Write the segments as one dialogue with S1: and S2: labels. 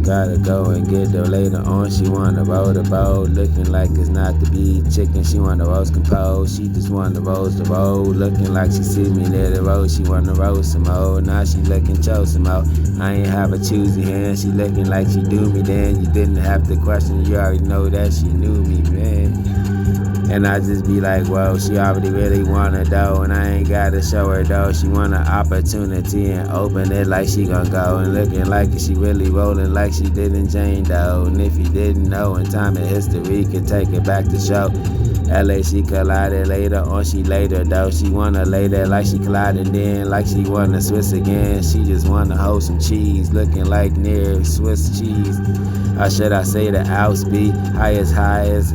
S1: Gotta go and get her later on. She wanna roll the boat, looking like it's not to be chicken. She wanna roast composed. She just wanna roast the road, looking like she see me near the road. She wanna roast some more. Now she looking chose some more. I ain't have a choosy hand. She looking like she do me. Then you didn't have to question. You already know that she knew me, man. And I just be like, whoa, she already really wanna though, and I ain't gotta show her though. She want an opportunity and open it like she gon' go, and looking like she really rolling like she did in Jane Doe. And if you didn't know, in time and history could take it back to show. LA, she collided later on, she later though. She wanna lay there like she collided then, like she wanna Swiss again. She just wanna hold some cheese, looking like near Swiss cheese. Or should I say the Alps be high as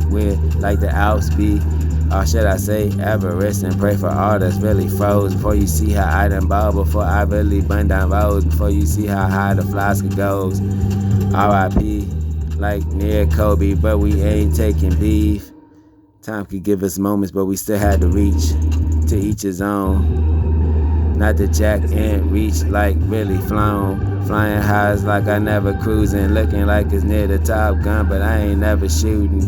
S1: when like the Alps be? Or should I say Everest and pray for all that's really froze before you see how I done ball, before I really burn down roads, before you see how high the flies could goes. R.I.P. like near Kobe, but we ain't taking beef. Time could give us moments, but we still had to reach to each his own. Not the jack and reach like really flown. Flying highs like I never cruising. Looking like it's near the Top Gun, but I ain't never shooting.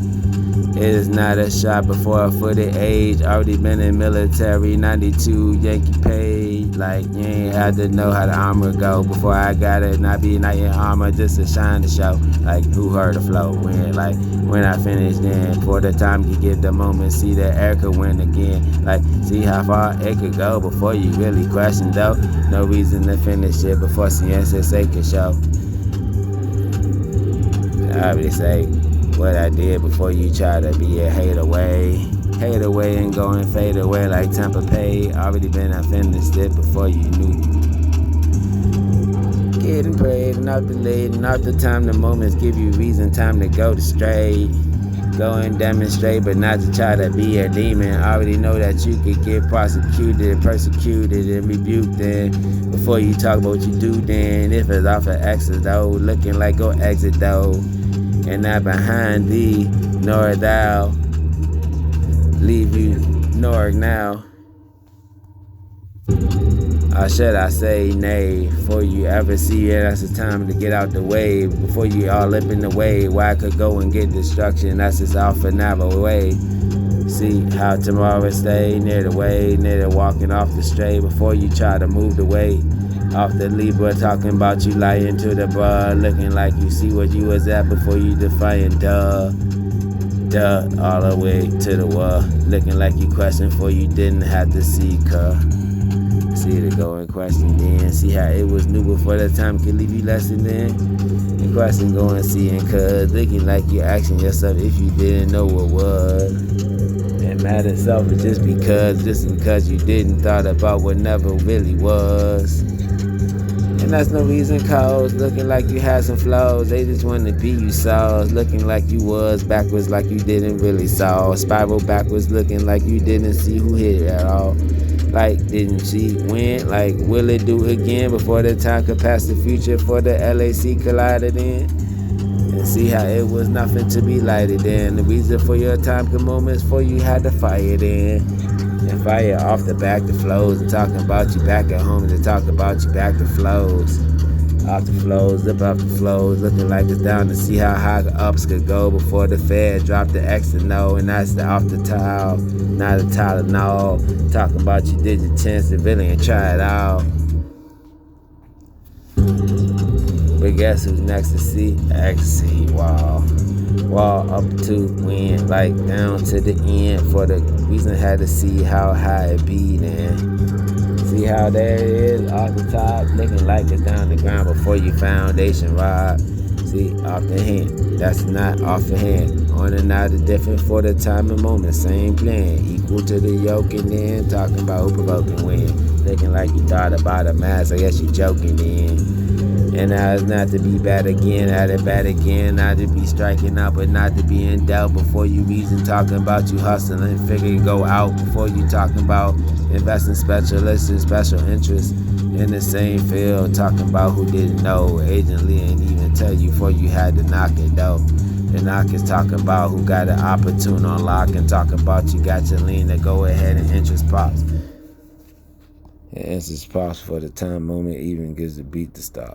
S1: It is not a shot before a footed age. Already been in military, 92 Yankee paid. Like you ain't had to know how the armor go before I got it. Not be knight in armor just to shine the show. Like who heard the flow when? Like when I finish then. For the time you get the moment, see the air could win again. Like see how far it could go before you really question though. No reason to finish it before CNSA can show. I already say what I did before you try to be a hate away and go and fade away like Tampa Bay. Already been unfinished it before you knew. Getting prayed and out the late and out the time. The moments give you reason, time to go to straight. Go and demonstrate, but not to try to be a demon. Already know that you could get prosecuted, persecuted, and rebuked then. Before you talk about what you do then. If it's off of exit though, looking like go exit though. And not behind thee, nor thou leave you, nor now. Or should I say nay, before you ever see it, that's the time to get out the way. Before you all lip in the way, where I could go and get destruction, that's just off and narrow way. See how tomorrow stay near the way, near the walking off the stray. Before you try to move the weight off the Libra, talking about you lying to the bar, looking like you see what you was at before you defying duh, all the way to the wall, looking like you question for you didn't have to seek her. See the go and question then, see how it was new before the time could leave you lesson then. And question go and see and cuz, looking like you asking yourself if you didn't know what was. And mad at self is just because you didn't thought about what never really was. And that's no reason cause, looking like you had some flaws. They just wanna be you saws, looking like you was backwards like you didn't really saw. Spiral backwards looking like you didn't see who hit it at all. Like didn't see when, like will it do again before the time could pass the future for the LAC collided in. And see how it was nothing to be lighted in. The reason for your time could moments for you had to fire it in. And fire off the back to flows and talking about you back at home to talk about you back to flows. Off the flows, zip off the flows, looking like it's down to see how high the ups could go before the Fed dropped the X and no, and that's the off the tile, not a Tylenol. Talking about you did your chance to really and try it out. But guess who's next to see? Ecstasy, wall up to win, like down to the end. For the reason had to see how high it be then. See how there it is off the top, looking like it's down the ground before you foundation rock. See, off the hand, that's not off the hand. On and out is different for the time and moment, same plan. Equal to the yoke and then talking about who provoking win. Looking like you thought about a mask, I guess you joking then. And now it's not to be bad again, at it bad again, not to be striking out, but not to be in doubt. Before you reason talking about you hustling, figure go out. Before you talking about investing specialists and special interests in the same field, talking about who didn't know. Agent Lee ain't even tell you before you had to knock it though. And I can talk about who got an opportune on lock, and talk about you got your lean to go ahead and interest pops. And interest pops for the time moment even gives the beat to stop.